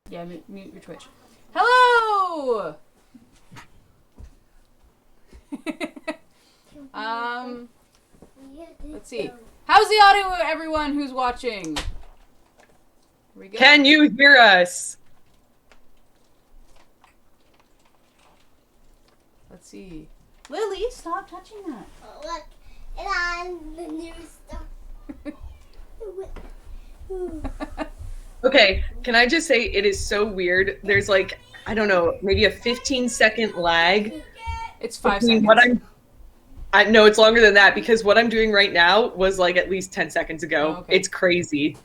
Yeah, mute your Twitch. Hello! Let's see. How's the audio, everyone who's watching? Are we good? Can you hear us? Let's see. Lily, stop touching that. Oh, look, and on the new stuff. Okay, can I just say it is so weird. There's like, I don't know, maybe a 15-second lag. It's 5 between seconds. I know it's longer than that because what I'm doing right now was like at least 10 seconds ago. Oh, okay. It's crazy.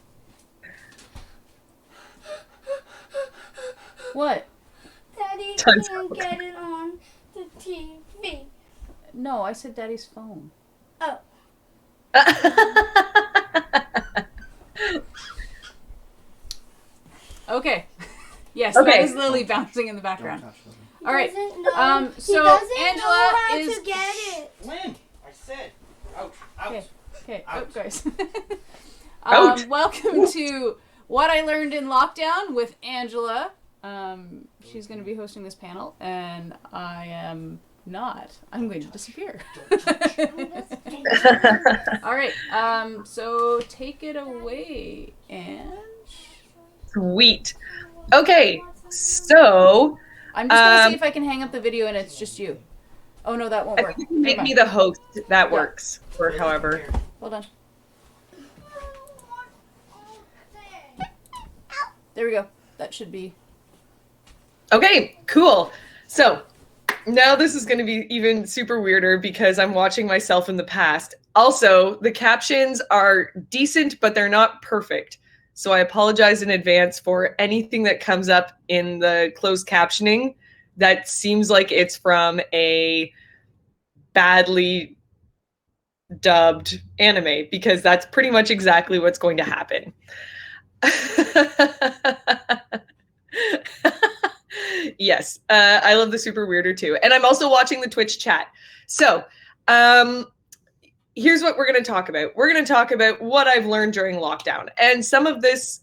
What? Daddy Tons can't of- get it on the TV. No, I said Daddy's phone. Oh. Okay. Yes, Okay. that is Lily bouncing in the background. All right. He So doesn't Angela know how is. to get it. When? I said. Ouch. Ouch. Okay. Okay. Oh, Ouch. guys. Ouch. Welcome to What I Learned in Lockdown with Angela. She's going to be hosting this panel, and I am not. I'm going to disappear. All right. So take it away, and Sweet. Okay, so I'm just going to see if I can hang up the video and it's just you. Oh no, that won't if work. you can make Never me mind. the host, that works. Or however. Hold on. There we go. That should be. Okay, cool. So now this is going to be even super weirder because I'm watching myself in the past. Also, the captions are decent, but they're not perfect. So I apologize in advance for anything that comes up in the closed captioning that seems like it's from a badly dubbed anime, because that's pretty much exactly what's going to happen. Yes, I love the super weirder too. And I'm also watching the Twitch chat. So here's what we're going to talk about. We're going to talk about what I've learned during lockdown. And some of this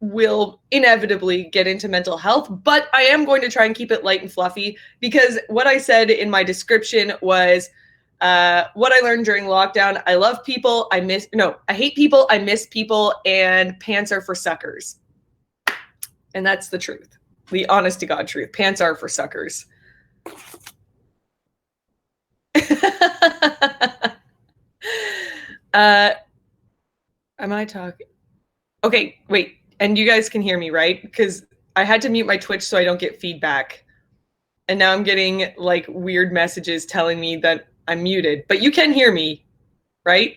will inevitably get into mental health, but I am going to try and keep it light and fluffy because what I said in my description was what I learned during lockdown. I love people. I hate people. I miss people. And pants are for suckers. And that's the truth. The honest to God truth. Pants are for suckers. Am I talking? Okay, wait. And you guys can hear me, right? Because I had to mute my Twitch so I don't get feedback. And now I'm getting like weird messages telling me that I'm muted. But you can hear me, right?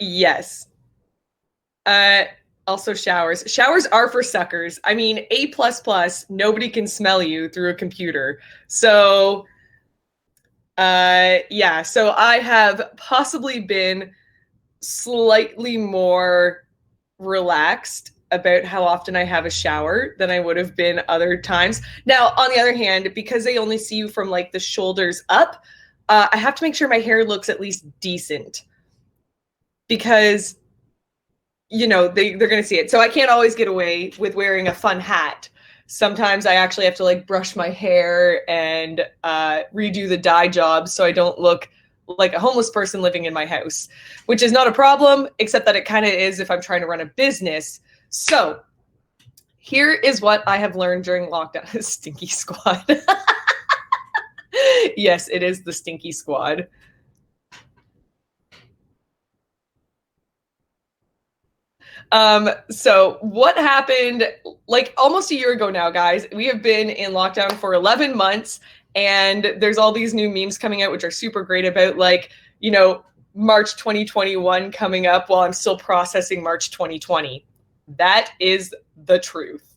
Yes. Also showers. Showers are for suckers. I mean, A++, nobody can smell you through a computer. So, yeah. So I have possibly been slightly more relaxed about how often I have a shower than I would have been other times. Now, on the other hand, because they only see you from like the shoulders up, I have to make sure my hair looks at least decent because, you know, they're going to see it. So I can't always get away with wearing a fun hat. Sometimes I actually have to like brush my hair and redo the dye job so I don't look like a homeless person living in my house, which is not a problem, except that it kind of is if I'm trying to run a business. So here is what I have learned during lockdown. Stinky squad. Yes, it is the stinky squad. So what happened like almost a year ago now, guys? We have been in lockdown for 11 months and there's all these new memes coming out, which are super great about like, you know, March 2021 coming up while I'm still processing March 2020. That is the truth.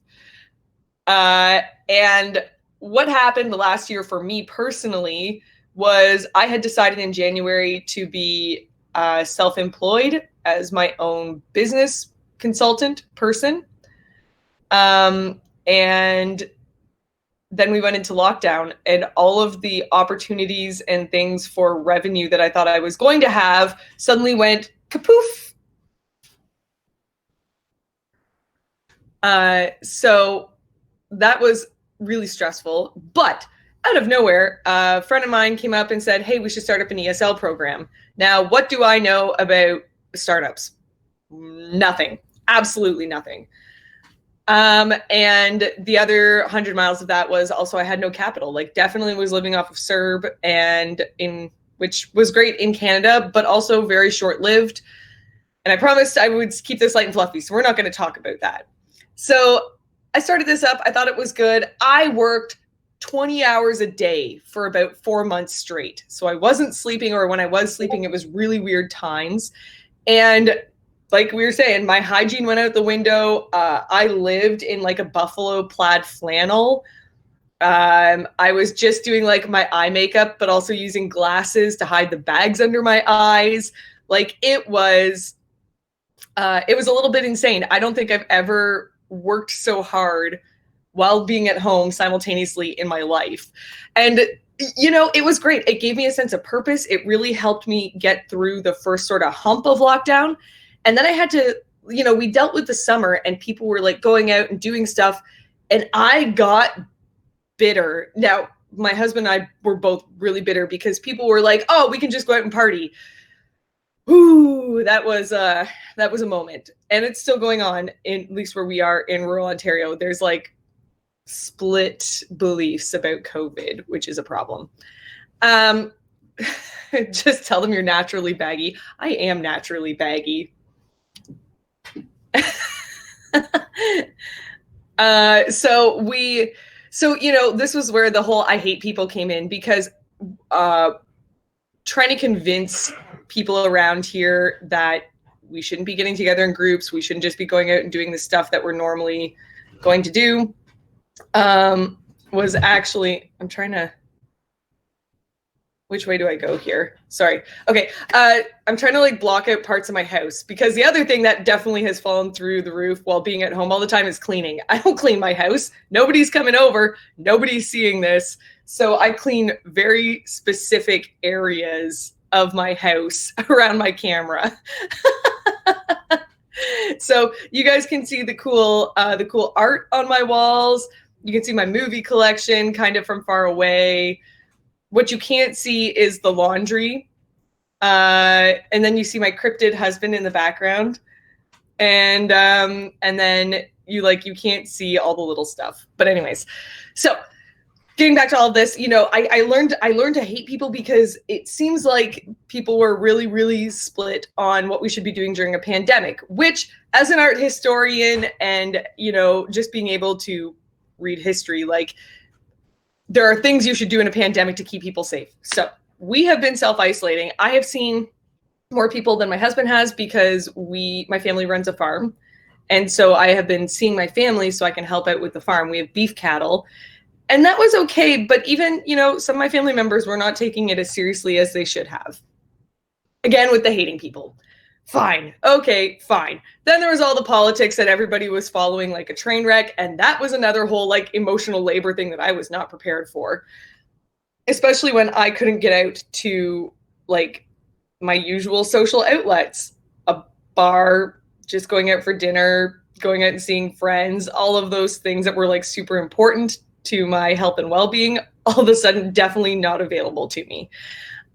And what happened last year for me personally was I had decided in January to be self-employed as my own business consultant person. And then we went into lockdown, and all of the opportunities and things for revenue that I thought I was going to have suddenly went kapoof. So that was really stressful, but out of nowhere, a friend of mine came up and said, hey, we should start up an ESL program. Now, what do I know about startups? Nothing. Absolutely nothing. And the other 100 miles of that was also I had no capital. Like, definitely was living off of CERB, and which was great in Canada, but also very short-lived. And I promised I would keep this light and fluffy, so we're not going to talk about that. So I started this up. I thought it was good. I worked 20 hours a day for about 4 months straight. So I wasn't sleeping, or when I was sleeping, it was really weird times. And like we were saying, my hygiene went out the window. I lived in like a buffalo plaid flannel. I was just doing like my eye makeup, but also using glasses to hide the bags under my eyes. Like, it was a little bit insane. I don't think I've ever worked so hard while being at home simultaneously in my life. And, you know, it was great. It gave me a sense of purpose. It really helped me get through the first sort of hump of lockdown. And then I had to, you know, we dealt with the summer and people were like going out and doing stuff. And I got bitter. Now, my husband and I were both really bitter because people were like, oh, we can just go out and party. Ooh, that was a moment. And it's still going on, at least where we are in rural Ontario. There's like split beliefs about COVID, which is a problem. Just tell them you're naturally baggy. I am naturally baggy. So you know, this was where the whole I hate people came in, because trying to convince people around here that we shouldn't be getting together in groups, we shouldn't just be going out and doing the stuff that we're normally going to do, was actually, which way do I go here? Sorry. Okay. I'm trying to like block out parts of my house, because the other thing that definitely has fallen through the roof while being at home all the time is cleaning. I don't clean my house. Nobody's coming over. Nobody's seeing this. So I clean very specific areas of my house around my camera. So you guys can see the cool art on my walls. You can see my movie collection kind of from far away. What you can't see is the laundry. And then you see my cryptid husband in the background. And then you can't see all the little stuff. But anyways, so getting back to all of this, you know, I learned to hate people because it seems like people were really, really split on what we should be doing during a pandemic, which, as an art historian and, you know, just being able to read history, like, there are things you should do in a pandemic to keep people safe. So we have been self-isolating. I have seen more people than my husband has because my family runs a farm. And so I have been seeing my family so I can help out with the farm. We have beef cattle. And that was okay. But even, you know, some of my family members were not taking it as seriously as they should have. Again, with the hating people. Fine. Okay, fine. Then there was all the politics that everybody was following like a train wreck. And that was another whole like emotional labor thing that I was not prepared for. Especially when I couldn't get out to like my usual social outlets. A bar, just going out for dinner, going out and seeing friends, all of those things that were like super important to my health and well-being, all of a sudden definitely not available to me.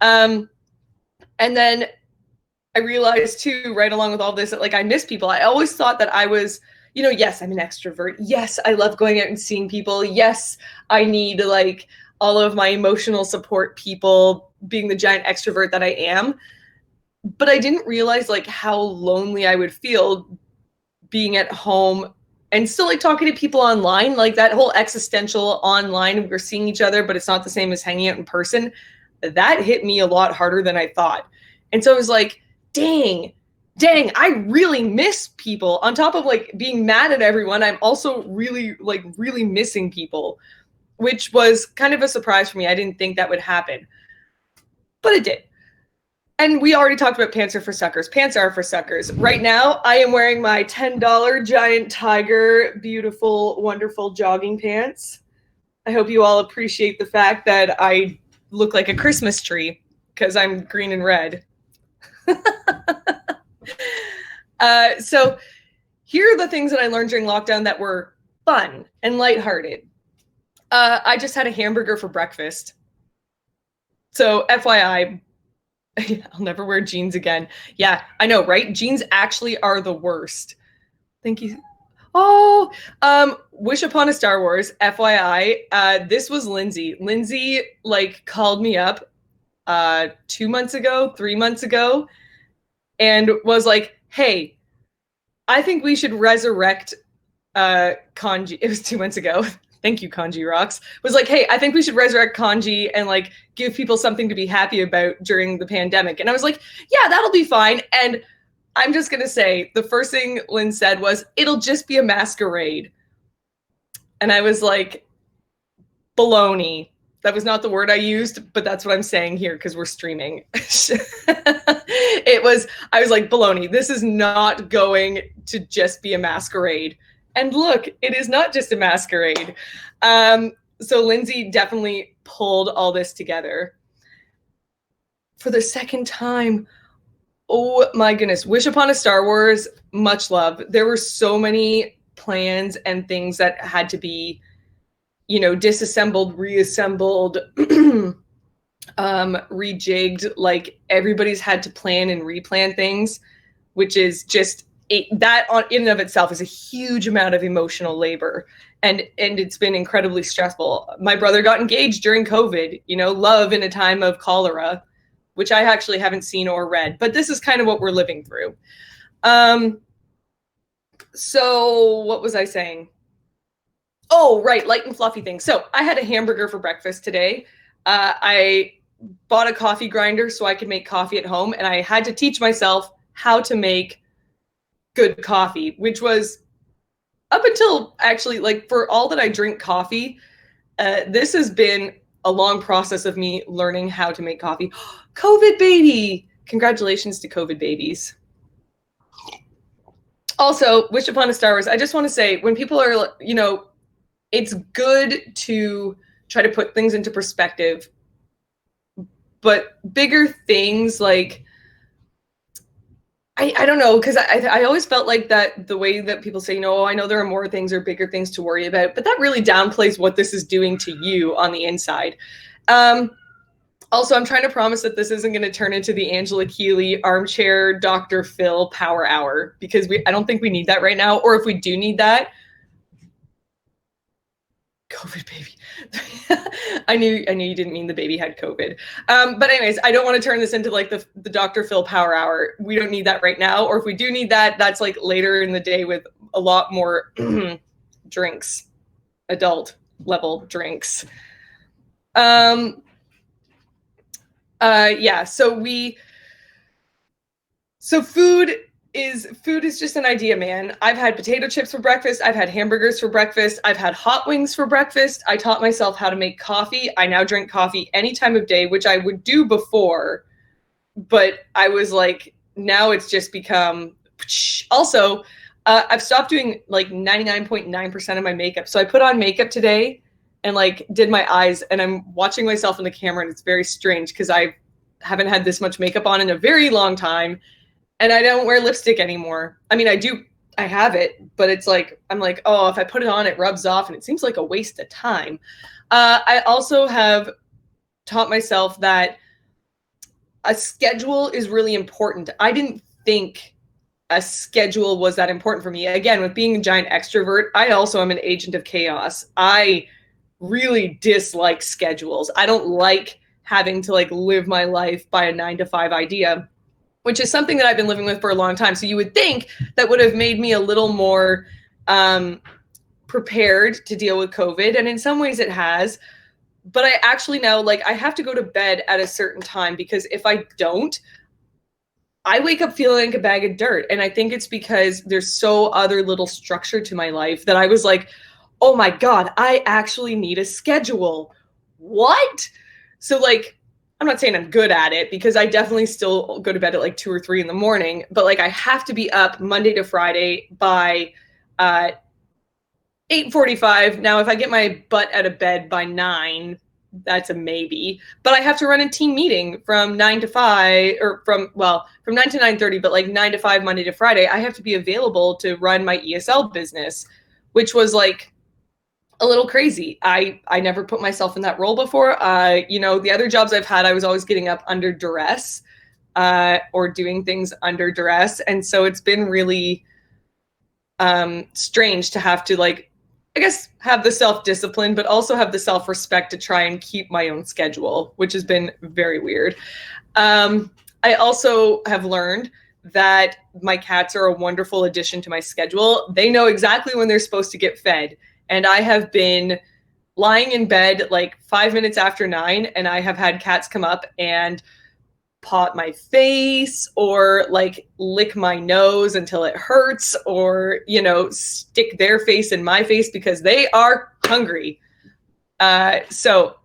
And then I realized too, right along with all this, that like I miss people. I always thought that I was, you know, yes, I'm an extrovert. Yes, I love going out and seeing people. Yes, I need like all of my emotional support people, being the giant extrovert that I am. But I didn't realize like how lonely I would feel being at home and still like talking to people online, like that whole existential online, we're seeing each other, but it's not the same as hanging out in person. That hit me a lot harder than I thought. And so I was like, dang, I really miss people. On top of like being mad at everyone, I'm also really missing people, which was kind of a surprise for me. I didn't think that would happen, but it did. And we already talked about pants are for suckers. Pants are for suckers. Right now, I am wearing my $10 Giant Tiger, beautiful, wonderful jogging pants. I hope you all appreciate the fact that I look like a Christmas tree because I'm green and red. So here are the things that I learned during lockdown that were fun and lighthearted. I just had a hamburger for breakfast. So FYI, I'll never wear jeans again. Yeah, I know, right? Jeans actually are the worst. Thank you. Oh, Wish Upon a Star Wars, FYI. This was Lindsay. Lindsay called me up 2 months ago, 3 months ago, and was like, hey, I think we should resurrect Kanji. It was 2 months ago. Thank you, Kanji Rocks. Was like, hey, I think we should resurrect Kanji and give people something to be happy about during the pandemic. And I was like, yeah, that'll be fine. And I'm just going to say the first thing Lynn said was, it'll just be a masquerade. And I was like, baloney. That was not the word I used, but that's what I'm saying here because we're streaming. I was like, baloney. This is not going to just be a masquerade. And look, it is not just a masquerade. So Lindsay definitely pulled all this together. For the second time, oh my goodness, Wish Upon a Star Wars, much love. There were so many plans and things that had to be, disassembled, reassembled, rejigged. Everybody's had to plan and replan things, which is just that in and of itself is a huge amount of emotional labor, and it's been incredibly stressful. My brother got engaged during COVID, love in a time of cholera, which I actually haven't seen or read, but this is kind of what we're living through. So what was I saying? Oh, right, light and fluffy things. So I had a hamburger for breakfast today. I bought a coffee grinder so I could make coffee at home, and I had to teach myself how to make good coffee, which was up until actually for all that I drink coffee, this has been a long process of me learning how to make coffee. COVID baby! Congratulations to COVID babies. Also, Wish Upon a Star Wars, I just want to say, when people are, it's good to try to put things into perspective, but bigger things I don't know, because I always felt like that the way that people say, I know there are more things or bigger things to worry about, but that really downplays what this is doing to you on the inside. Also, I'm trying to promise that this isn't going to turn into the Angela Keeley armchair Dr. Phil power hour, because I don't think we need that right now. Or if we do need that, COVID baby. I knew you didn't mean the baby had COVID. But anyways, I don't want to turn this into the Dr. Phil power hour. We don't need that right now. Or if we do need that, that's later in the day with a lot more drinks, adult level drinks. Yeah, so food is just an idea, man. I've had potato chips for breakfast. I've had hamburgers for breakfast. I've had hot wings for breakfast. I taught myself how to make coffee. I now drink coffee any time of day, which I would do before, but I was now it's just become. Also, I've stopped doing 99.9% of my makeup. So I put on makeup today and did my eyes, and I'm watching myself in the camera, and it's very strange because I haven't had this much makeup on in a very long time. And I don't wear lipstick anymore. I mean, I have it, but it's I'm oh, if I put it on, it rubs off, and it seems like a waste of time. I also have taught myself that a schedule is really important. I didn't think a schedule was that important for me. Again, with being a giant extrovert, I also am an agent of chaos. I really dislike schedules. I don't like having to live my life by a 9-to-5 idea, which is something that I've been living with for a long time. So you would think that would have made me a little more prepared to deal with COVID. And in some ways it has. But I actually now, I have to go to bed at a certain time, because if I don't, I wake up feeling like a bag of dirt. And I think it's because there's so other little structure to my life that I was oh my God, I actually need a schedule. What? So I'm not saying I'm good at it, because I definitely still go to bed at 2 or 3 in the morning, but I have to be up Monday to Friday by 8 8:45. Now, if I get my butt out of bed by 9, that's a maybe. But I have to run a team meeting from 9 to 5, or from 9 to 9:30, but like 9 to 5 Monday to Friday. I have to be available to run my ESL business, which was like a little crazy. I never put myself in that role before. The other jobs I've had, I was always getting up under duress, or doing things under duress. And so it's been really strange to have to, like, I guess, have the self-discipline, but also have the self-respect to try and keep my own schedule, which has been very weird. I also have learned that my cats are a wonderful addition to my schedule. They know exactly when they're supposed to get fed. And I have been lying in bed like 5 minutes after 9, and I have had cats come up and paw my face, or like lick my nose until it hurts, or stick their face in my face because they are hungry. So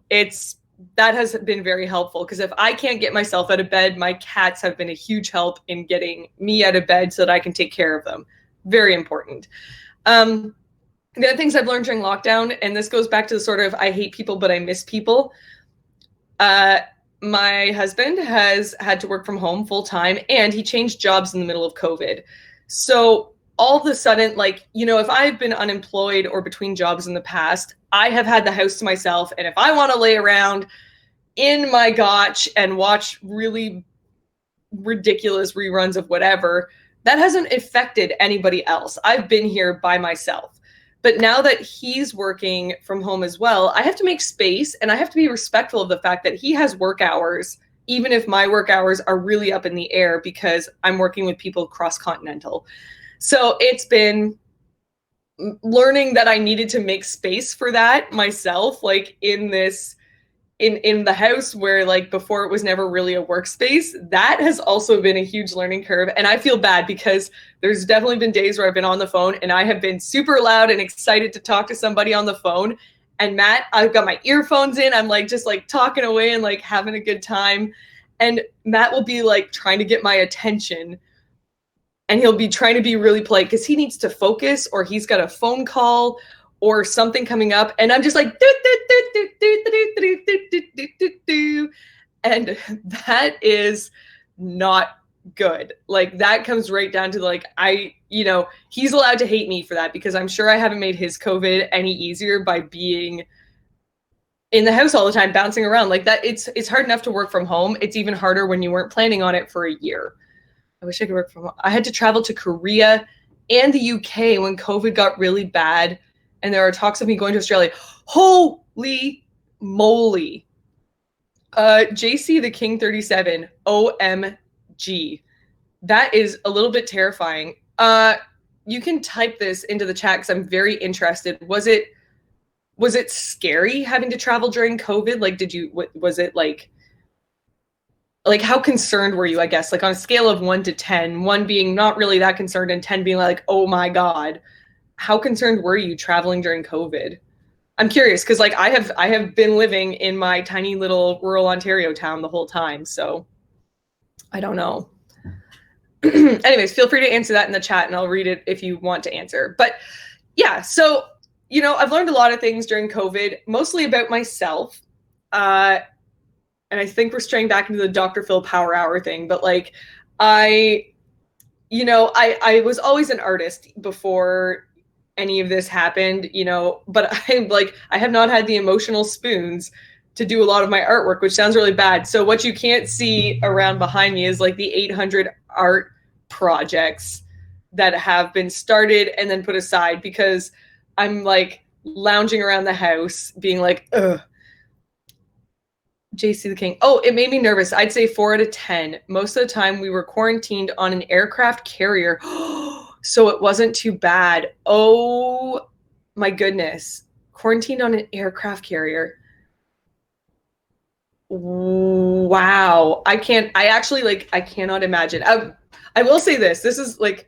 that has been very helpful, because if I can't get myself out of bed, my cats have been a huge help in getting me out of bed so that I can take care of them. Very important. The other things I've learned during lockdown, and this goes back to the sort of I hate people but I miss people. My husband has had to work from home full time, and he changed jobs in the middle of COVID. So all of a sudden, like, if I've been unemployed or between jobs in the past, I have had the house to myself. And if I want to lay around in my gotch and watch really ridiculous reruns of whatever, that hasn't affected anybody else. I've been here by myself. But now that he's working from home as well, I have to make space, and I have to be respectful of the fact that he has work hours, even if my work hours are really up in the air because I'm working with people cross-continental. So it's been learning that I needed to make space for that myself, like in the house where, like, before it was never really a workspace. That has also been a huge learning curve. And I feel bad because there's definitely been days where I've been on the phone and I have been super loud and excited to talk to somebody on the phone. And Matt, I've got my earphones in. I'm like, just like talking away and like having a good time. And Matt will be like trying to get my attention, and he'll be trying to be really polite because he needs to focus, or he's got a phone call or something coming up, and I'm just like, and that is not good. Like, that comes right down to like, he's allowed to hate me for that, because I'm sure I haven't made his COVID any easier by being in the house all the time, bouncing around like that. It's hard enough to work from home. It's even harder when you weren't planning on it for a year. I wish I could work from home. I had to travel to Korea and the UK when COVID got really bad. And there are talks of me going to Australia. Holy moly. JC the King 37. OMG. That is a little bit terrifying. You can type this into the chat because I'm very interested. Was it scary having to travel during COVID? Like, was it like how concerned were you, I guess? Like on a scale of 1 to 10, 1 being not really that concerned and 10 being like, oh my God. How concerned were you traveling during COVID? I'm curious because like I have been living in my tiny little rural Ontario town the whole time, so I don't know. Anyways, feel free to answer that in the chat and I'll read it if you want to answer. But yeah, so I've learned a lot of things during COVID, mostly about myself. And I think we're straying back into the Dr. Phil Power Hour thing, but like I was always an artist before any of this happened, but I have not had the emotional spoons to do a lot of my artwork, which sounds really bad. So what you can't see around behind me is like the 800 art projects that have been started and then put aside because I'm like lounging around the house being like, ugh. JC the King. Oh, it made me nervous. I'd say 4 out of 10. Most of the time we were quarantined on an aircraft carrier. So it wasn't too bad. Oh my goodness. Quarantined on an aircraft carrier. Wow. I cannot imagine. I will say this. This is like,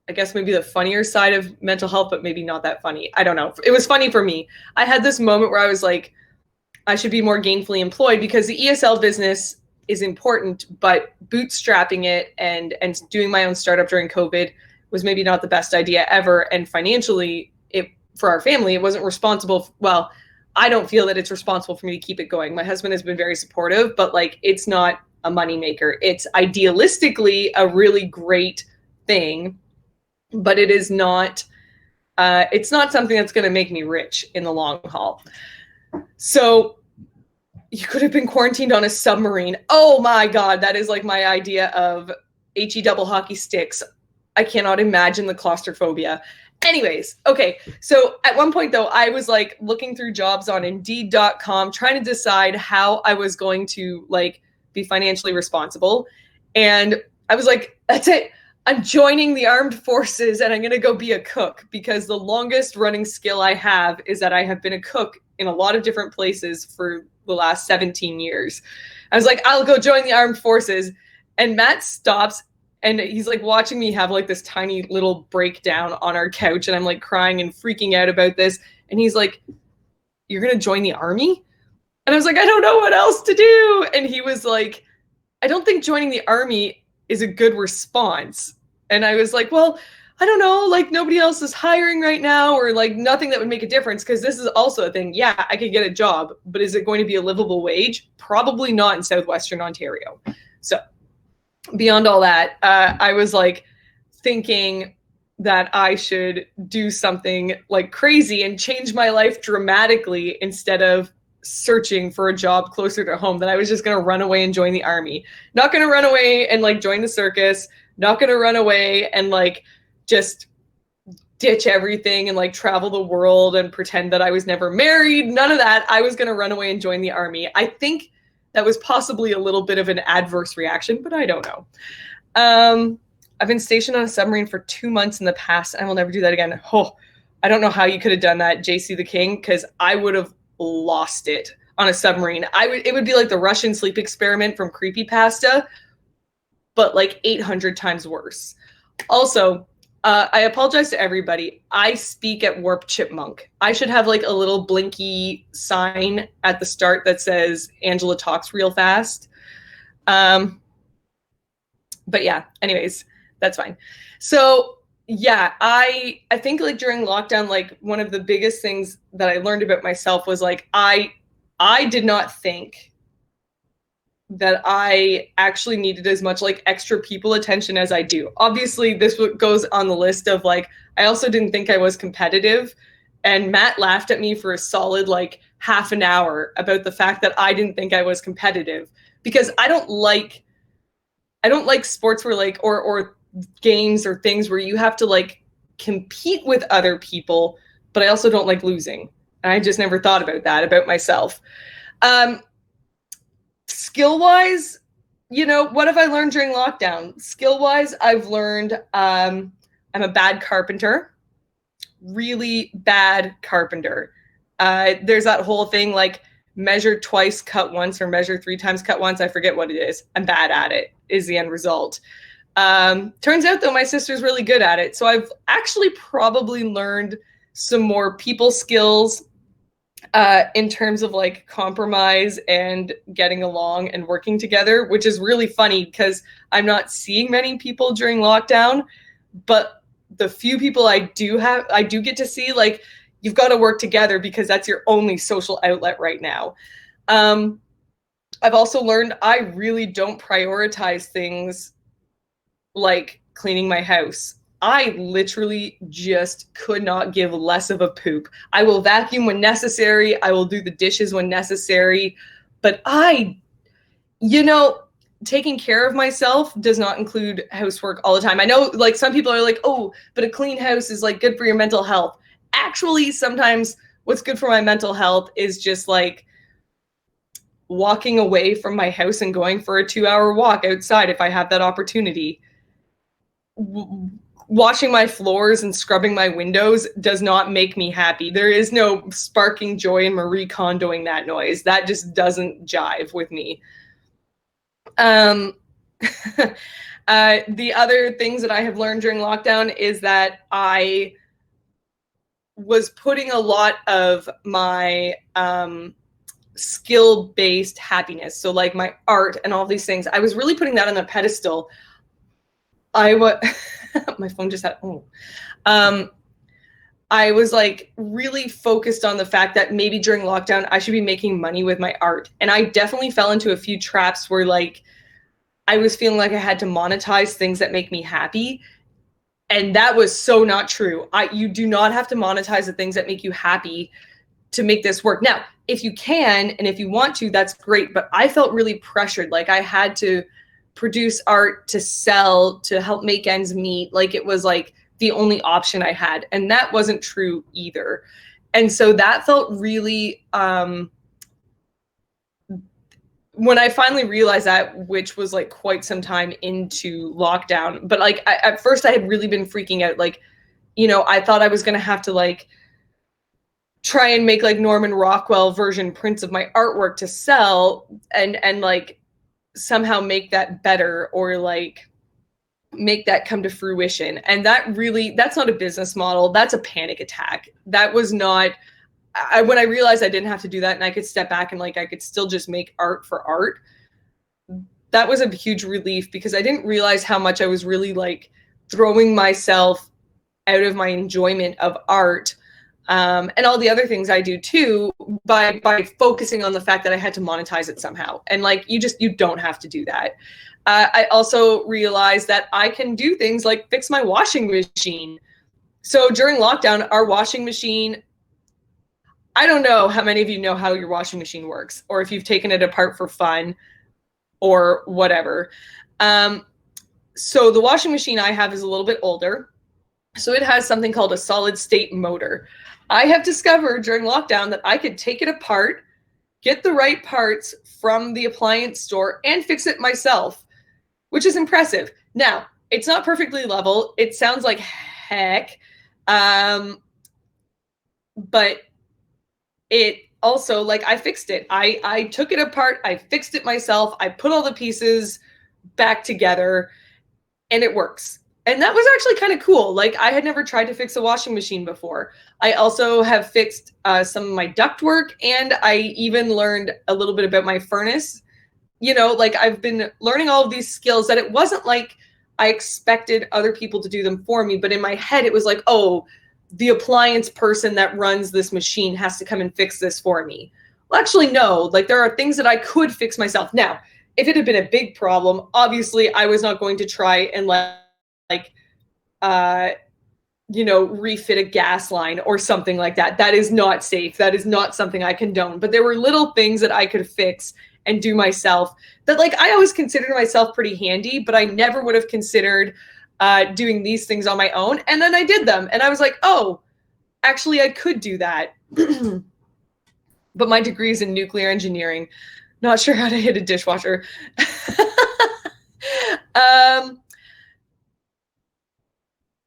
I guess maybe the funnier side of mental health, but maybe not that funny. I don't know. It was funny for me. I had this moment where I was like, I should be more gainfully employed because the ESL business is important, but bootstrapping it and doing my own startup during COVID was maybe not the best idea ever. And financially, it for our family. It wasn't responsible. Well, I don't feel that it's responsible for me to keep it going. My husband has been very supportive, but like, it's not a moneymaker. It's idealistically a really great thing, but it is not, it's not something that's going to make me rich in the long haul. So you could have been quarantined on a submarine. Oh my God, that is like my idea of HE double hockey sticks. I cannot imagine the claustrophobia. Anyways, okay. So at one point though, I was like looking through jobs on Indeed.com, trying to decide how I was going to like be financially responsible. And I was like, that's it. I'm joining the armed forces and I'm going to go be a cook, because the longest running skill I have is that I have been a cook in a lot of different places for the last 17 years. I was like, I'll go join the armed forces. And Matt stops and he's like watching me have like this tiny little breakdown on our couch. And I'm like crying and freaking out about this. And he's like, you're going to join the army? And I was like, I don't know what else to do. And he was like, I don't think joining the army is a good response. And I was like, well, I don't know, like nobody else is hiring right now, or like nothing that would make a difference, because this is also a thing. Yeah, I could get a job, but is it going to be a livable wage? Probably not in Southwestern Ontario. So beyond all that, I was like thinking that I should do something like crazy and change my life dramatically instead of searching for a job closer to home, that I was just going to run away and join the army. Not going to run away and like join the circus, not going to run away and like just ditch everything and like travel the world and pretend that I was never married. None of that. I was going to run away and join the army. I think that was possibly a little bit of an adverse reaction, but I don't know. I've been stationed on a submarine for 2 months in the past. I will never do that again. Oh, I don't know how you could have done that, JC the King, because I would have lost it on a submarine. It would be like the Russian sleep experiment from Creepypasta, but like 800 times worse. Also, I apologize to everybody. I speak at Warp Chipmunk. I should have like a little blinky sign at the start that says Angela talks real fast. But yeah, anyways, that's fine. So yeah, I think like during lockdown, like one of the biggest things that I learned about myself was like, I did not think that I actually needed as much like extra people attention as I do. Obviously, this goes on the list of like, I also didn't think I was competitive. And Matt laughed at me for a solid like half an hour about the fact that I didn't think I was competitive, because I don't like sports where like, or games or things where you have to like compete with other people, but I also don't like losing. I just never thought about that about myself. Skill-wise, you know, what have I learned during lockdown? Skill-wise, I've learned I'm a bad carpenter, really bad carpenter. There's that whole thing like measure twice, cut once, or measure 3 times, cut once. I forget what it is. I'm bad at it, is the end result. Turns out, though, my sister's really good at it. So I've actually probably learned some more people skills in terms of like compromise and getting along and working together, which is really funny because I'm not seeing many people during lockdown, but the few people I do get to see, like, you've got to work together because that's your only social outlet right now. I've also learned I really don't prioritize things like cleaning my house. I literally just could not give less of a poop. I will vacuum when necessary. I will do the dishes when necessary. But taking care of myself does not include housework all the time. I know like some people are like, oh, but a clean house is like good for your mental health. Actually, sometimes what's good for my mental health is just like walking away from my house and going for a 2-hour walk outside if I have that opportunity. Washing my floors and scrubbing my windows does not make me happy. There is no sparking joy in Marie Kondoing that noise. That just doesn't jive with me. The other things that I have learned during lockdown is that I was putting a lot of my skill-based happiness, so like my art and all these things, I was really putting that on a pedestal. My phone just had, I was like really focused on the fact that maybe during lockdown I should be making money with my art. And I definitely fell into a few traps where like I was feeling like I had to monetize things that make me happy. And that was so not true. You do not have to monetize the things that make you happy to make this work. Now, if you can and if you want to, that's great. But I felt really pressured. Like I had to produce art to sell to help make ends meet. Like it was like the only option I had. And that wasn't true either. And so that felt really, when I finally realized that, which was like quite some time into lockdown, but like at first I had really been freaking out. Like, you know, I thought I was going to have to like try and make like Norman Rockwell version prints of my artwork to sell and like somehow make that better or like make that come to fruition. And that's not a business model. That's a panic attack. That was not, when I realized I didn't have to do that and I could step back and like I could still just make art for art, that was a huge relief because I didn't realize how much I was really like throwing myself out of my enjoyment of art and all the other things I do too by focusing on the fact that I had to monetize it somehow. And like you don't have to do that. I also realized that I can do things like fix my washing machine. So during lockdown, our washing machine, I don't know how many of you know how your washing machine works or if you've taken it apart for fun or whatever. So the washing machine I have is a little bit older. So it has something called a solid state motor. I have discovered during lockdown that I could take it apart, get the right parts from the appliance store and fix it myself, which is impressive. Now, it's not perfectly level. It sounds like heck. But it also, like, I fixed it. I took it apart. I fixed it myself. I put all the pieces back together and it works. And that was actually kind of cool. Like, I had never tried to fix a washing machine before. I also have fixed some of my ductwork, and I even learned a little bit about my furnace. You know, like, I've been learning all of these skills that it wasn't like I expected other people to do them for me, but in my head, it was like, oh, the appliance person that runs this machine has to come and fix this for me. Well, actually, no. Like, there are things that I could fix myself. Now, if it had been a big problem, obviously, I was not going to try and refit a gas line or something like that. That is not safe. That is not something I condone. But there were little things that I could fix and do myself that, like, I always considered myself pretty handy, but I never would have considered doing these things on my own. And then I did them and I was like, oh, actually I could do that. But my degree is in nuclear engineering. Not sure how to hit a dishwasher.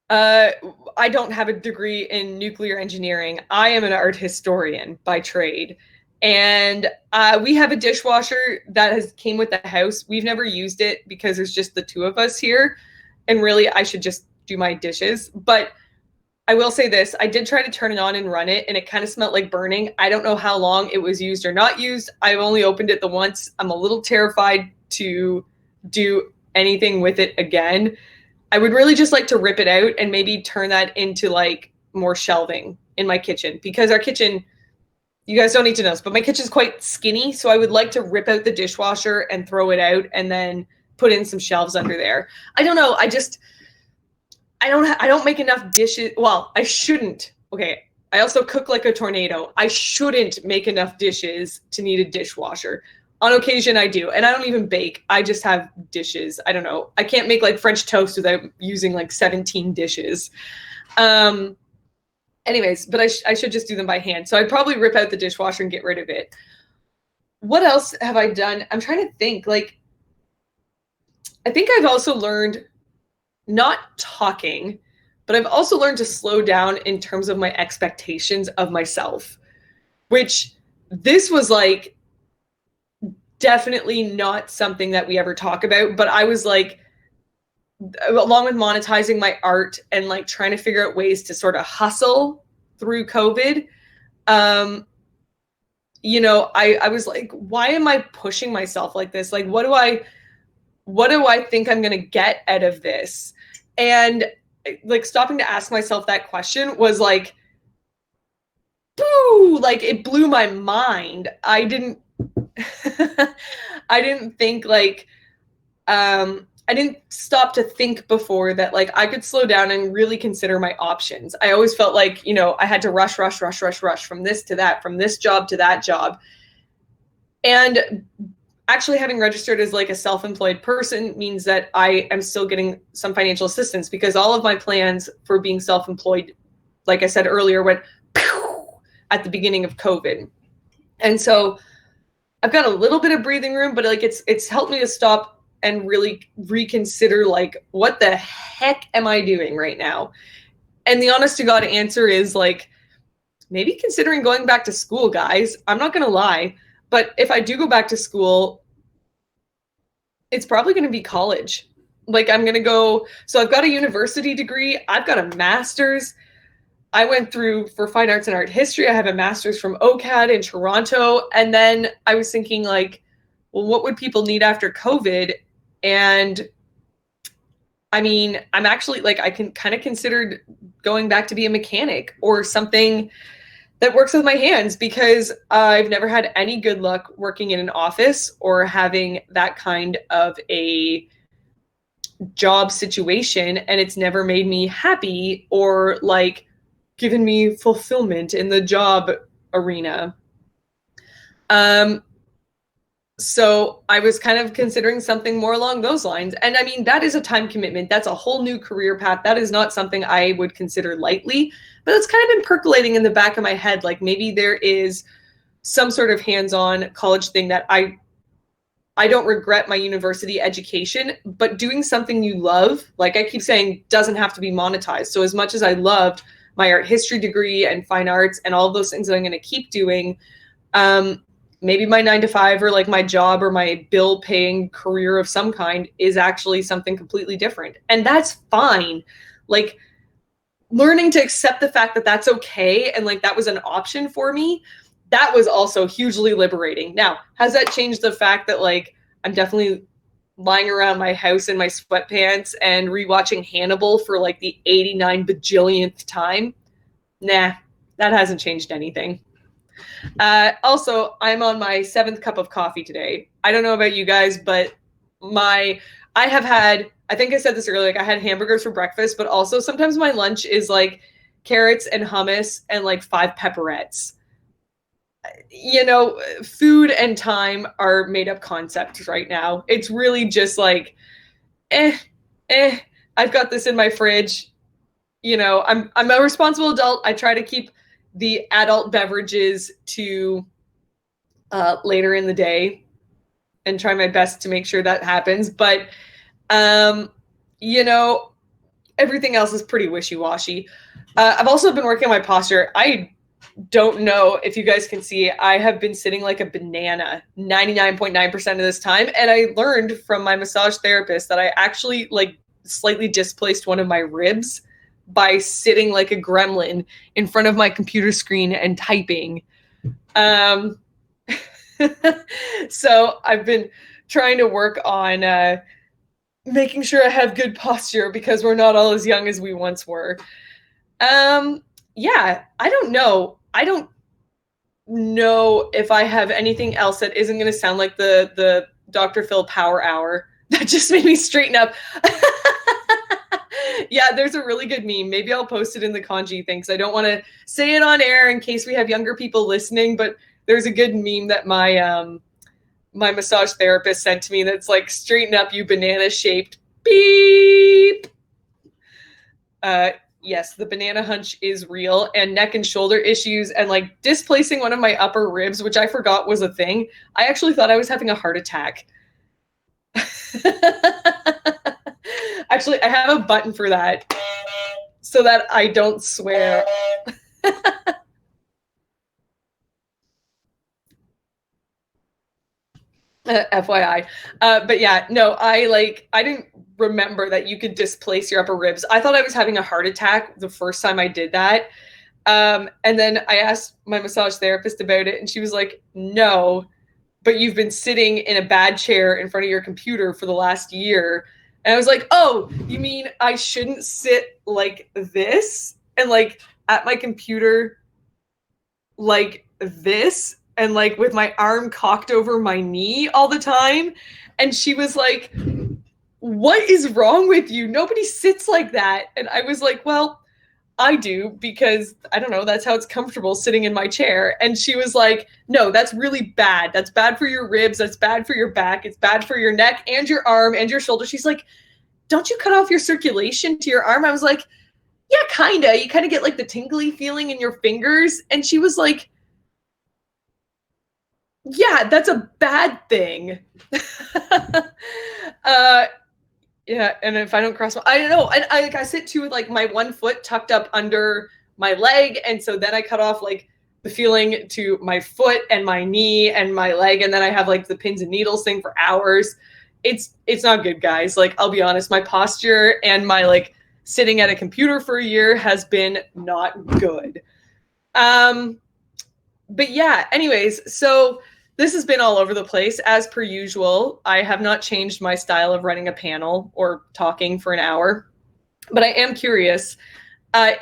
I don't have a degree in nuclear engineering. I am an art historian by trade. And we have a dishwasher that came with the house. We've never used it because there's just the two of us here. And really, I should just do my dishes. But I will say this. I did try to turn it on and run it, and it kind of smelled like burning. I don't know how long it was used or not used. I've only opened it the once. I'm a little terrified to do anything with it again. I would really just like to rip it out and maybe turn that into like more shelving in my kitchen, because our kitchen, you guys don't need to know this, but my kitchen is quite skinny. So I would like to rip out the dishwasher and throw it out and then put in some shelves under there. I don't know. I don't make enough dishes. Well, I shouldn't. Okay. I also cook like a tornado. I shouldn't make enough dishes to need a dishwasher. On occasion I do. And I don't even bake. I just have dishes. I don't know. I can't make like French toast without using like 17 dishes. Anyways, but I should just do them by hand. So I'd probably rip out the dishwasher and get rid of it. What else have I done? I'm trying to think. Like, I think I've also learned not talking, but I've also learned to slow down in terms of my expectations of myself, which this was like definitely not something that we ever talk about. But I was like, along with monetizing my art and like trying to figure out ways to sort of hustle through COVID, I was like, why am I pushing myself like this? Like, what do I think I'm going to get out of this? And like stopping to ask myself that question was like boo, like it blew my mind. I didn't I didn't think like I didn't stop to think before that like I could slow down and really consider my options. I always felt like, you know, I had to rush from this to that, from this job to that job. And actually having registered as like a self-employed person means that I am still getting some financial assistance, because all of my plans for being self-employed, like I said earlier, went at the beginning of COVID. And so I've got a little bit of breathing room, but like it's helped me to stop and really reconsider like, what the heck am I doing right now? And the honest to God answer is like, maybe considering going back to school, guys. I'm not going to lie, but if I do go back to school, it's probably going to be college. Like I'm going to go, so I've got a university degree. I've got a master's. I went through for fine arts and art history. I have a master's from OCAD in Toronto. And then I was thinking like, well, what would people need after COVID? And I mean, I'm actually like, I can kind of considered going back to be a mechanic or something that works with my hands, because I've never had any good luck working in an office or having that kind of a job situation. And it's never made me happy or like given me fulfillment in the job arena. So I was kind of considering something more along those lines. And I mean, that is a time commitment. That's a whole new career path. That is not something I would consider lightly, but it's kind of been percolating in the back of my head. Like maybe there is some sort of hands-on college thing that I don't regret my university education, but doing something you love, like I keep saying, doesn't have to be monetized. So as much as I loved my art history degree and fine arts and all of those things that I'm going to keep doing, maybe my 9-to-5 or like my job or my bill paying career of some kind is actually something completely different. And that's fine. Like learning to accept the fact that that's okay. And like, that was an option for me. That was also hugely liberating. Now, has that changed the fact that like, I'm definitely lying around my house in my sweatpants and rewatching Hannibal for like the 89 bajillionth time? Nah, that hasn't changed anything. Also, I'm on my 7th cup of coffee today. I don't know about you guys, but I have had, I think I said this earlier, like I had hamburgers for breakfast, but also sometimes my lunch is like carrots and hummus and like 5 pepperettes. You know, food and time are made up concepts right now. It's really just like, I've got this in my fridge. You know, I'm a responsible adult. I try to keep the adult beverages to later in the day and try my best to make sure that happens. But, you know, everything else is pretty wishy-washy. I've also been working on my posture. I don't know if you guys can see, I have been sitting like a banana 99.9% of this time. And I learned from my massage therapist that I actually like slightly displaced one of my ribs by sitting like a gremlin in front of my computer screen and typing. So I've been trying to work on making sure I have good posture, because we're not all as young as we once were. Yeah, I don't know. I don't know if I have anything else that isn't going to sound like the Dr. Phil Power Hour. That just made me straighten up. Yeah, there's a really good meme. Maybe I'll post it in the kanji thing, because I don't want to say it on air in case we have younger people listening, but there's a good meme that my my massage therapist sent to me that's like, straighten up, you banana-shaped beep. Yes, the banana hunch is real, and neck and shoulder issues and like displacing one of my upper ribs, which I forgot was a thing. I actually thought I was having a heart attack. Actually, I have a button for that so that I don't swear. FYI. But yeah, no, I didn't remember that you could displace your upper ribs. I thought I was having a heart attack the first time I did that. And then I asked my massage therapist about it, and she was like, no, but you've been sitting in a bad chair in front of your computer for the last year. And I was like, oh, you mean I shouldn't sit like this and like at my computer like this and like with my arm cocked over my knee all the time. And she was like, what is wrong with you? Nobody sits like that. And I was like, well, I do because I don't know, that's how it's comfortable sitting in my chair. And she was like, no, that's really bad. That's bad for your ribs. That's bad for your back. It's bad for your neck and your arm and your shoulder. She's like, don't you cut off your circulation to your arm? I was like, yeah, kind of. You kind of get like the tingly feeling in your fingers. And she was like, yeah, that's a bad thing. Yeah, and if I don't cross I don't know. I sit too with like my one foot tucked up under my leg, and so then I cut off like the feeling to my foot and my knee and my leg, and then I have like the pins and needles thing for hours. It's not good, guys. Like, I'll be honest, my posture and my like sitting at a computer for a year has been not good. But yeah, anyways, so this has been all over the place as per usual. I have not changed my style of running a panel or talking for an hour, but I am curious.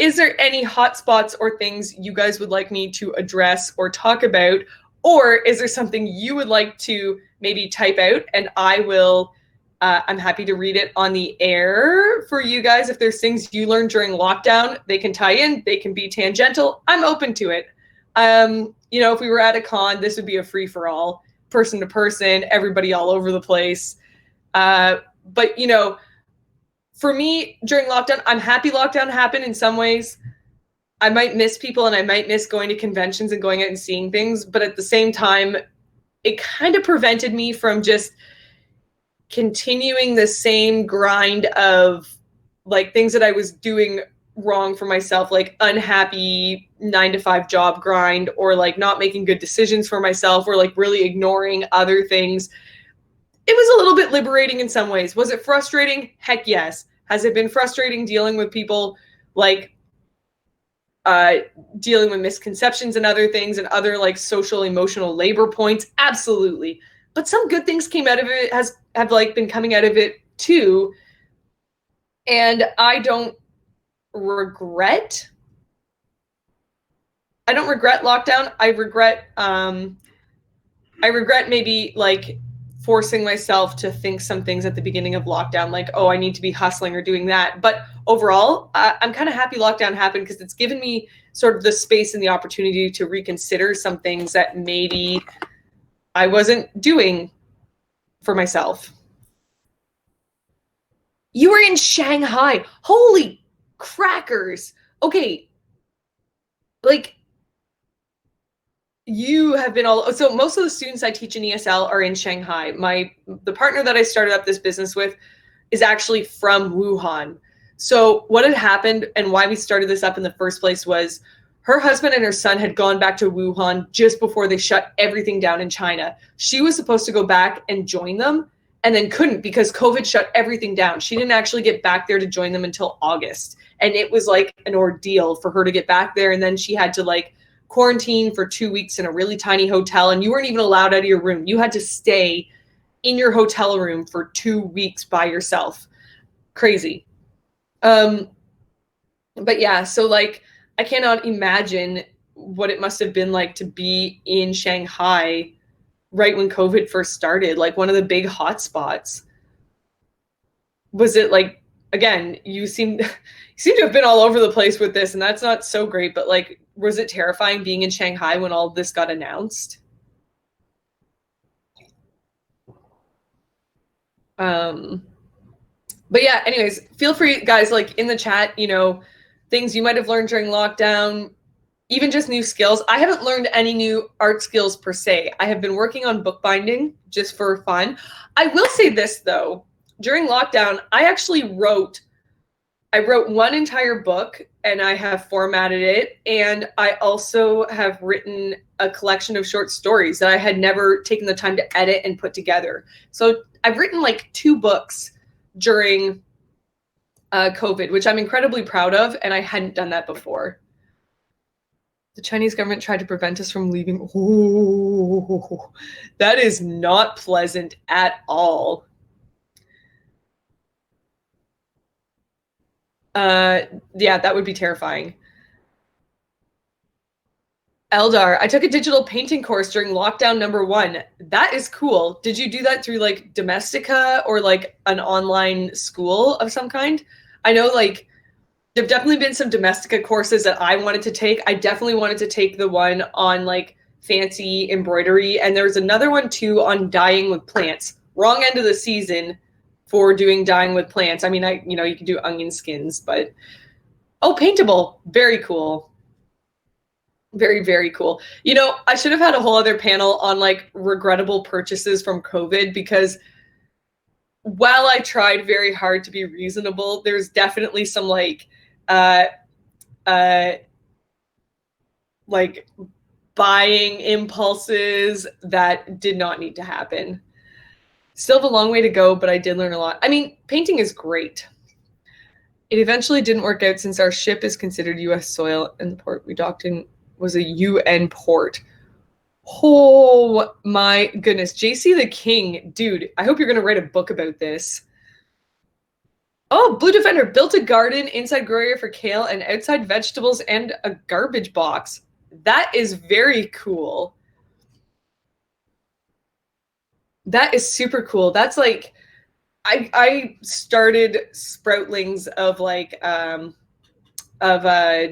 Is there any hotspots or things you guys would like me to address or talk about? Or is there something you would like to maybe type out and I will, I'm happy to read it on the air for you guys. If there's things you learned during lockdown, they can tie in, they can be tangential. I'm open to it. You know, if we were at a con, this would be a free for all, person to person, everybody all over the place. But, you know, for me during lockdown, I'm happy lockdown happened in some ways. I might miss people and I might miss going to conventions and going out and seeing things. But at the same time, it kind of prevented me from just continuing the same grind of like things that I was doing wrong for myself, like unhappy 9-to-5 job grind, or like not making good decisions for myself, or like really ignoring other things. It was a little bit liberating in some ways. Was it frustrating? Heck yes. Has it been frustrating dealing with people like dealing with misconceptions and other things and other like social emotional labor points? Absolutely. But some good things came out of it, have like been coming out of it too. And I don't regret lockdown. I regret maybe like forcing myself to think some things at the beginning of lockdown, like, oh, I need to be hustling or doing that. But overall, I'm kind of happy lockdown happened because it's given me sort of the space and the opportunity to reconsider some things that maybe I wasn't doing for myself. You were in Shanghai. Holy crackers. Okay. Like, you have been so most of the students I teach in ESL are in Shanghai. The partner that I started up this business with is actually from Wuhan. So what had happened and why we started this up in the first place was her husband and her son had gone back to Wuhan just before they shut everything down in China. She was supposed to go back and join them and then couldn't because COVID shut everything down. She didn't actually get back there to join them until August. And it was like an ordeal for her to get back there. And then she had to like quarantine for 2 weeks in a really tiny hotel. And you weren't even allowed out of your room. You had to stay in your hotel room for 2 weeks by yourself. Crazy. But yeah, so like, I cannot imagine what it must have been like to be in Shanghai right when COVID first started, like one of the big hotspots. Was it like, again, you seem to have been all over the place with this, and that's not so great, but like, was it terrifying being in Shanghai when all of this got announced? But yeah, anyways, feel free, guys, like in the chat, you know, things you might have learned during lockdown, even just new skills. I haven't learned any new art skills per se. I have been working on bookbinding just for fun. I will say this though, during lockdown, I wrote one entire book and I have formatted it. And I also have written a collection of short stories that I had never taken the time to edit and put together. So I've written like 2 books during COVID, which I'm incredibly proud of. And I hadn't done that before. The Chinese government tried to prevent us from leaving. Ooh, that is not pleasant at all. Yeah, that would be terrifying. Eldar, I took a digital painting course during lockdown #1. That is cool. Did you do that through like Domestika or like an online school of some kind? I know like there've definitely been some Domestika courses that I wanted to take. I definitely wanted to take the one on like fancy embroidery, and there's another one too on dyeing with plants. Wrong end of the season for doing dyeing with plants. I mean, you can do onion skins, but paintable, very cool. Very, very cool. I should have had a whole other panel on like regrettable purchases from COVID, because while I tried very hard to be reasonable, there's definitely some like like buying impulses that did not need to happen. Still have a long way to go, but I did learn a lot. I mean, painting is great. It eventually didn't work out since our ship is considered U.S. soil and the port we docked in was a UN port. Oh my goodness. JC the King. Dude, I hope you're going to write a book about this. Oh, Blue Defender built a garden, inside grow area for kale, and outside vegetables, and a garbage box. That is very cool. That is super cool. That's like, I started sproutlings of like,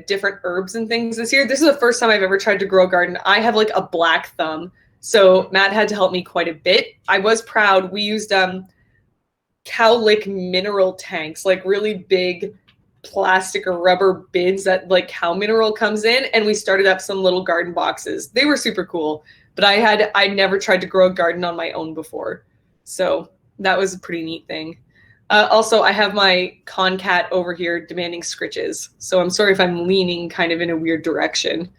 different herbs and things this year. This is the first time I've ever tried to grow a garden. I have like a black thumb, so Matt had to help me quite a bit. I was proud. We used cowlick mineral tanks, like really big plastic or rubber bins that like cow mineral comes in, and we started up some little garden boxes. They were super cool, but I never tried to grow a garden on my own before, so that was a pretty neat thing. Also, I have my concat over here demanding scritches, so I'm sorry if I'm leaning kind of in a weird direction.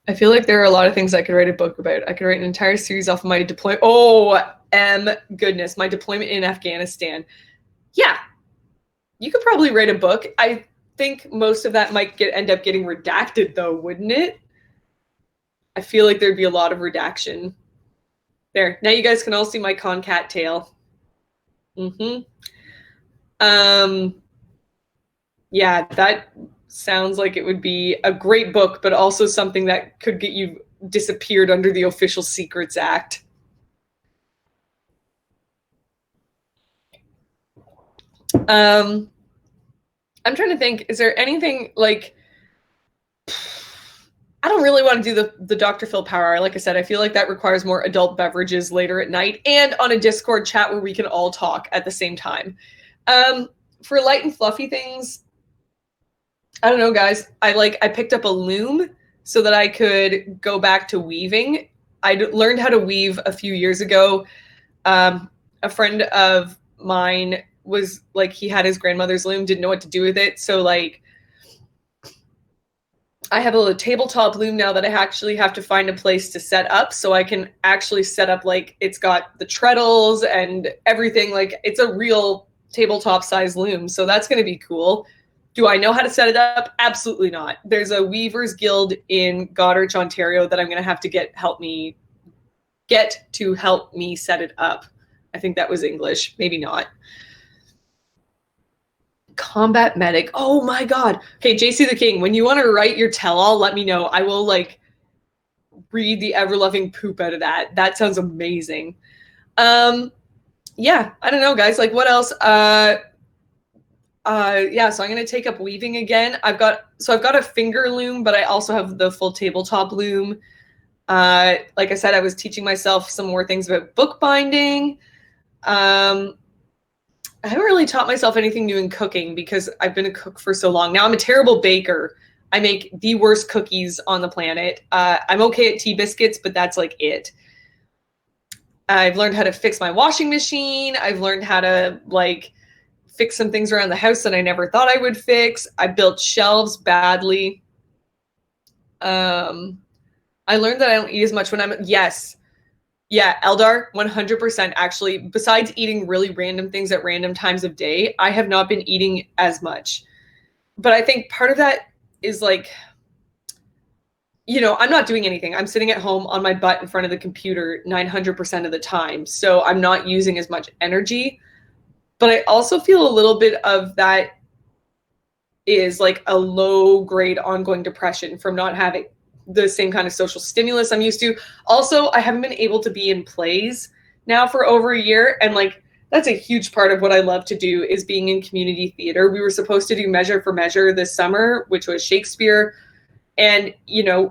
I feel like there are a lot of things I could write a book about. I could write an entire series off of my deployment. Oh, goodness, my deployment in Afghanistan. Yeah, you could probably write a book. I think most of that might end up getting redacted, though, wouldn't it? I feel like there'd be a lot of redaction. There, now you guys can all see my concat tail. Yeah, that sounds like it would be a great book, but also something that could get you disappeared under the Official Secrets Act. I'm trying to think, is there anything like, I don't really want to do the Dr. Phil Power Hour. Like I said, I feel like that requires more adult beverages later at night and on a Discord chat where we can all talk at the same time. For light and fluffy things, I don't know, guys. I picked up a loom so that I could go back to weaving. I learned how to weave a few years ago. A friend of mine was like, he had his grandmother's loom, didn't know what to do with it. So like, I have a tabletop loom now that I actually have to find a place to set up so I can actually set up, like, it's got the treadles and everything. Like, it's a real tabletop size loom. So that's going to be cool. Do I know how to set it up? Absolutely not. There's a Weavers Guild in Goderich, Ontario that I'm going to have to help me set it up. I think that was English. Maybe not. Combat medic. Oh my god. Okay, JC the King, when you want to write your tell-all, let me know. I will like read the ever-loving poop out of that. That sounds amazing. Yeah, I don't know, guys. Like, what else? Yeah, so I'm gonna take up weaving again. I've got a finger loom, but I also have the full tabletop loom. Like I said, I was teaching myself some more things about bookbinding. I haven't really taught myself anything new in cooking because I've been a cook for so long. Now I'm a terrible baker. I make the worst cookies on the planet. I'm okay at tea biscuits, but that's like it. I've learned how to fix my washing machine. I've learned how to like fix some things around the house that I never thought I would fix. I built shelves badly. I learned that I don't eat as much when I'm, yes. Yeah, Eldar, 100% actually. Besides eating really random things at random times of day, I have not been eating as much. But I think part of that is like, I'm not doing anything. I'm sitting at home on my butt in front of the computer 900% of the time. So I'm not using as much energy. But I also feel a little bit of that is like a low grade ongoing depression from not having the same kind of social stimulus I'm used to. Also, I haven't been able to be in plays now for over a year, and like that's a huge part of what I love to do is being in community theater. We were supposed to do Measure for Measure this summer, which was Shakespeare, and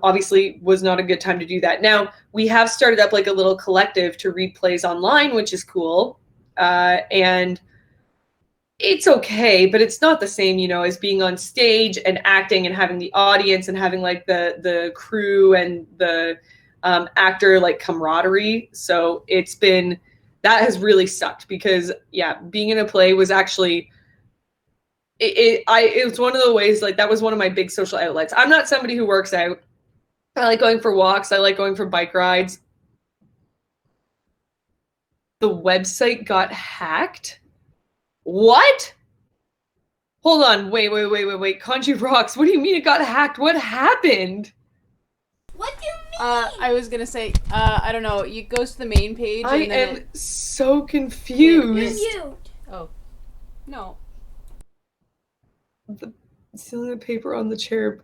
obviously was not a good time to do that. Now we have started up like a little collective to read plays online, which is cool, and it's okay, but it's not the same, as being on stage and acting and having the audience and having like the crew and the actor like camaraderie. So that has really sucked because being in a play was actually it was one of the ways, like that was one of my big social outlets. I'm not somebody who works out. I like going for walks. I like going for bike rides. The website got hacked. What? Hold on. Wait. Kanji rocks. What do you mean it got hacked? What happened? What do you mean? I was gonna say, I don't know. It goes to the main page. I and then am so confused. You're mute. Oh, no. Stealing the paper on the chair.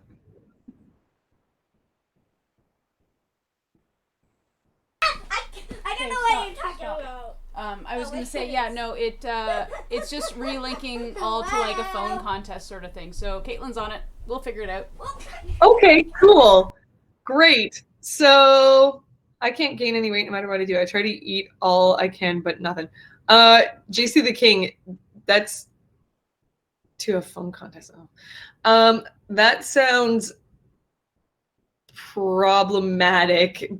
I don't know what you're talking about. I was gonna say, it's just relinking all to like a phone contest sort of thing. So Caitlin's on it. We'll figure it out. Okay, cool. Great. So I can't gain any weight no matter what I do. I try to eat all I can, but nothing. JC the King, that's to a phone contest. That sounds problematic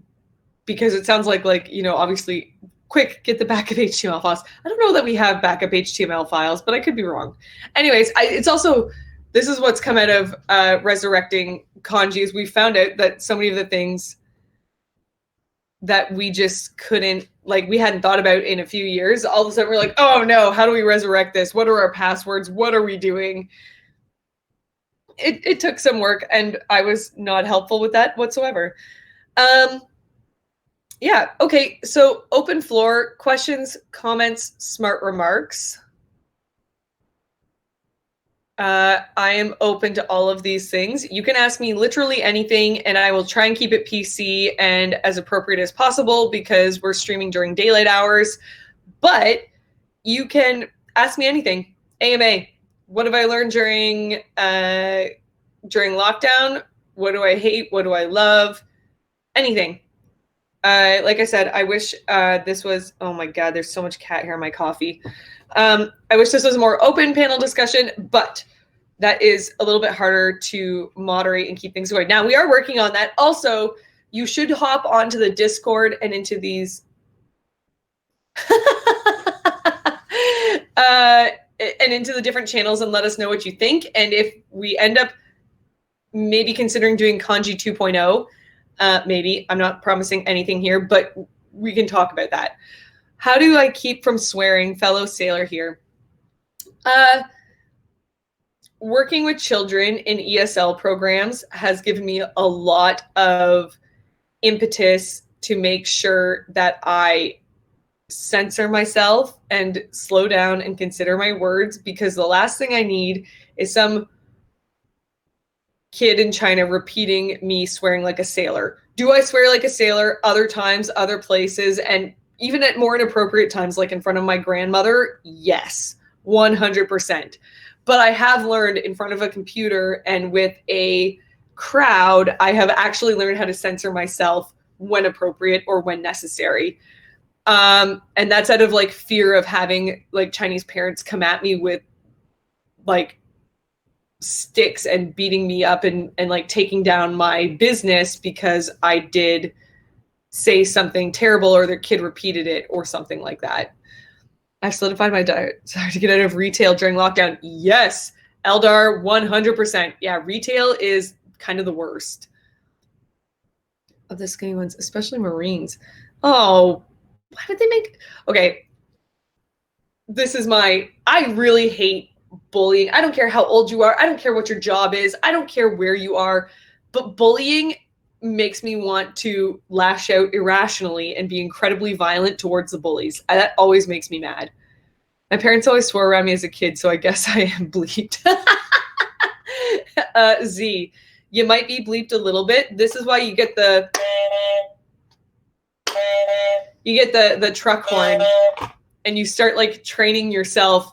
because it sounds like obviously quick, get the backup HTML files. I don't know that we have backup HTML files, but I could be wrong. Anyways, it's also, this is what's come out of resurrecting kanji is we found out that so many of the things that we just couldn't, like we hadn't thought about in a few years, all of a sudden we're like, oh no, how do we resurrect this? What are our passwords? What are we doing? It took some work and I was not helpful with that whatsoever. Okay, so open floor, questions, comments, smart remarks. I am open to all of these things. You can ask me literally anything and I will try and keep it PC and as appropriate as possible because we're streaming during daylight hours. But you can ask me anything. AMA, what have I learned during lockdown? What do I hate? What do I love? Anything. Like I said, I wish this was, oh my God, there's so much cat hair in my coffee. I wish this was a more open panel discussion, but that is a little bit harder to moderate and keep things going. Now we are working on that. Also, you should hop onto the Discord and into these and into the different channels and let us know what you think. And if we end up maybe considering doing Kanji 2.0, maybe, I'm not promising anything here, but we can talk about that. How do I keep from swearing, fellow sailor here? Working with children in ESL programs has given me a lot of impetus to make sure that I censor myself and slow down and consider my words, because the last thing I need is some kid in China repeating me swearing like a sailor. Do I swear like a sailor other times, other places, and even at more inappropriate times, like in front of my grandmother? Yes, 100%. But I have learned in front of a computer and with a crowd, I have actually learned how to censor myself when appropriate or when necessary. And that's out of like fear of having like Chinese parents come at me with like sticks and beating me up and like taking down my business because I did say something terrible or their kid repeated it or something like that. I've solidified my desire to get out of retail during lockdown. Yes, Eldar, 100%. Yeah, retail is kind of the worst of the skinny ones, especially Marines. Oh, why did they make... Okay, this is I really hate bullying. I don't care how old you are. I don't care what your job is. I don't care where you are. But bullying makes me want to lash out irrationally and be incredibly violent towards the bullies. That always makes me mad. My parents always swore around me as a kid, so I guess I am bleeped. Z. You might be bleeped a little bit. This is why you get the truck horn, and you start like training yourself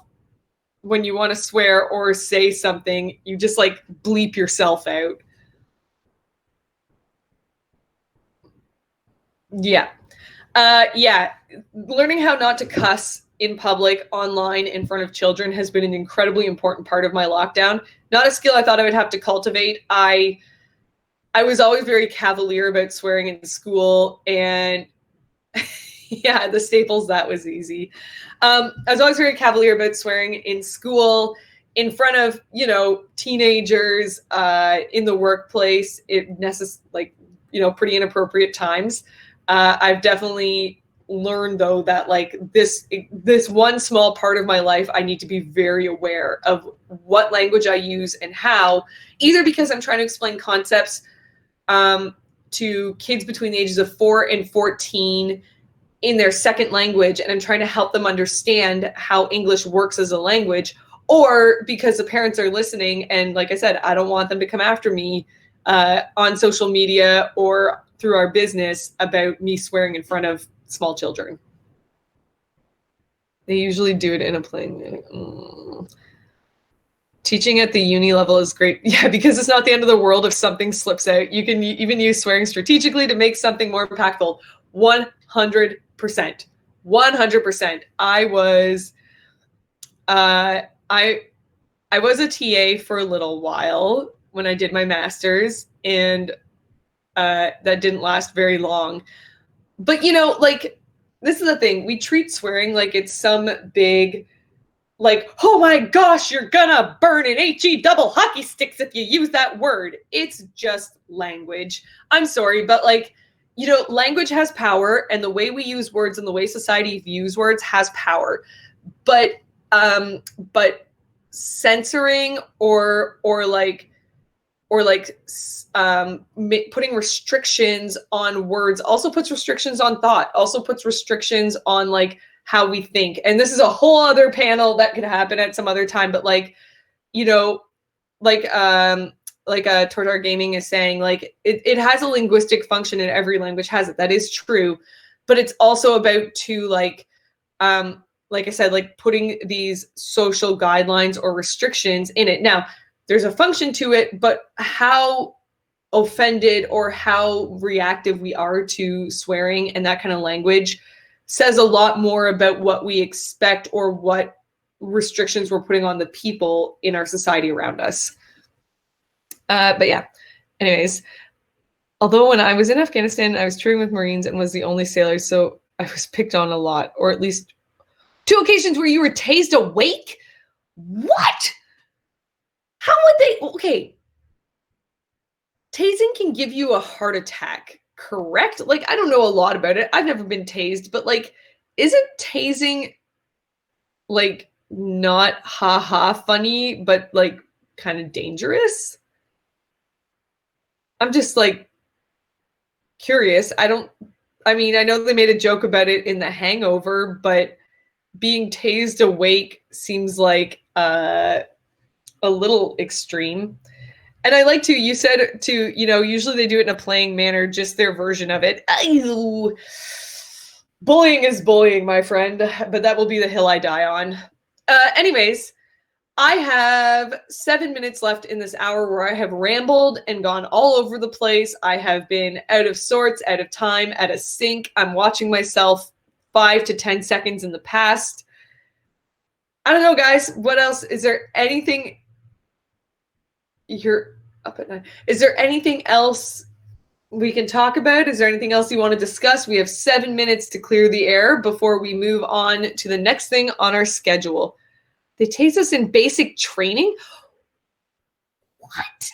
when you want to swear or say something. You just like bleep yourself out. Yeah. Yeah. Learning how not to cuss in public, online, in front of children has been an incredibly important part of my lockdown. Not a skill I thought I would have to cultivate. I was always very cavalier about swearing in school, and yeah, the staples, that was easy. I was always very cavalier about swearing in school, in front of, teenagers, in the workplace, pretty inappropriate times. I've definitely learned, though, that like this one small part of my life, I need to be very aware of what language I use and how, either because I'm trying to explain concepts to kids between the ages of 4 and 14 in their second language, and I'm trying to help them understand how English works as a language, or because the parents are listening, and like I said, I don't want them to come after me on social media or through our business about me swearing in front of small children. They usually do it in a plain. Teaching at the uni level is great. Yeah, because it's not the end of the world if something slips out. You can even use swearing strategically to make something more impactful. 100%. 100%. I was a TA for a little while when I did my master's, and that didn't last very long. But, this is the thing. We treat swearing like it's some big, like, oh my gosh, you're gonna burn an HE double hockey sticks if you use that word. It's just language. I'm sorry, but language has power, and the way we use words and the way society views words has power. But censoring or putting restrictions on words also puts restrictions on thought, also puts restrictions on how we think. And this is a whole other panel that could happen at some other time, but Tortar Gaming is saying, it has a linguistic function, and every language has it. That is true. But it's also about like I said, putting these social guidelines or restrictions in it. Now, there's a function to it, but how offended or how reactive we are to swearing and that kind of language says a lot more about what we expect or what restrictions we're putting on the people in our society around us. But yeah, anyways, although when I was in Afghanistan, I was touring with Marines and was the only sailor, so I was picked on a lot, or at least 2 occasions where you were tased awake? What? How would they? Okay. Tasing can give you a heart attack, correct? I don't know a lot about it. I've never been tased, but isn't tasing not ha funny, but kind of dangerous? I'm just curious. I know they made a joke about it in The Hangover, but being tased awake seems like a little extreme. And I like to, you said to, usually they do it in a playing manner, just their version of it. Ew. Bullying is bullying, my friend, but that will be the hill I die on. Anyways, I have 7 minutes left in this hour where I have rambled and gone all over the place. I have been out of sorts, out of time, out of sync. I'm watching myself 5 to 10 seconds in the past. I don't know, guys. What else? Is there anything? You're up at 9. Is there anything else we can talk about? Is there anything else you want to discuss? We have 7 minutes to clear the air before we move on to the next thing on our schedule. They tase us in basic training? What?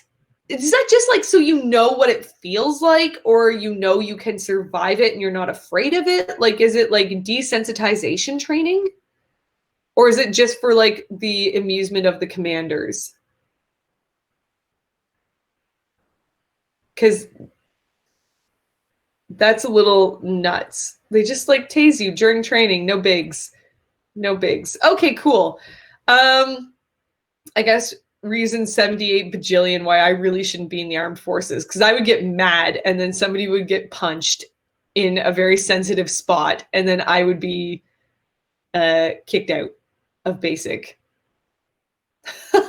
Is that just so you know what it feels like, or you can survive it and you're not afraid of it? Is it desensitization training? Or is it just for the amusement of the commanders? Because that's a little nuts. They just tase you during training. No bigs. No bigs. Okay, cool. I guess reason 78 bajillion why I really shouldn't be in the armed forces, because I would get mad and then somebody would get punched in a very sensitive spot and then I would be kicked out of basic. I'm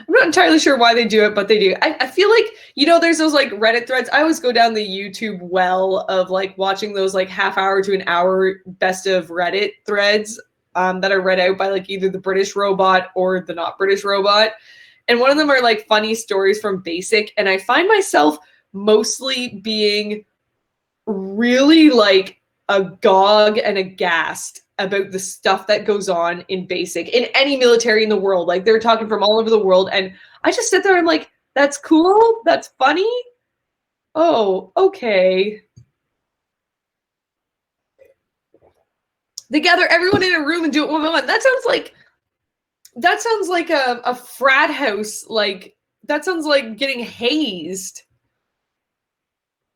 not entirely sure why they do it, but they do. I feel like, you know, there's those like Reddit threads. I always go down the YouTube well of like watching those like half hour to an hour best of Reddit threads that are read out by like either the British robot or the not British robot. And one of them are like funny stories from basic. And I find myself mostly being really like agog and aghast about the stuff that goes on in basic in any military in the world. Like they're talking from all over the world. And I just sit there and I'm like, that's cool. That's funny. Oh, okay. They gather everyone in a room and do it one by one. That sounds like a frat house. Like that sounds like getting hazed.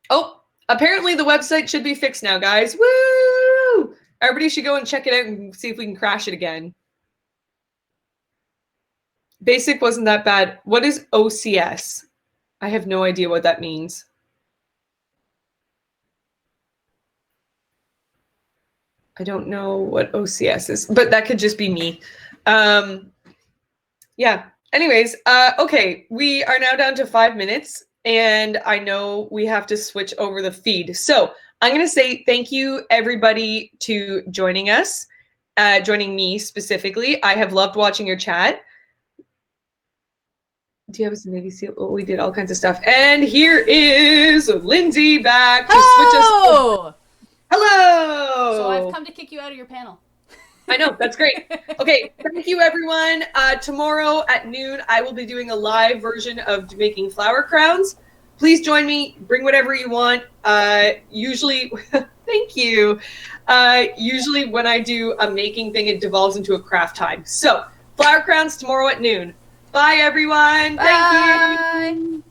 Oh, apparently the website should be fixed now, guys. Woo! Everybody should go and check it out and see if we can crash it again. Basic wasn't that bad. What is OCS? I have no idea what that means. I don't know what OCS is, but that could just be me. Yeah. Anyways, okay. We are now down to 5 minutes, and I know we have to switch over the feed. So I'm going to say thank you, everybody, to joining us, joining me specifically. I have loved watching your chat. Do you have a Navy SEAL? Oh, we did all kinds of stuff. And here is Lindsay back to switch us. Hello! So I've come to kick you out of your panel. I know, that's great. Okay, thank you, everyone. Tomorrow at noon, I will be doing a live version of making flower crowns. Please join me. Bring whatever you want. Usually, thank you. Usually when I do a making thing, it devolves into a craft time. So, flower crowns tomorrow at noon. Bye, everyone. Bye. Thank you.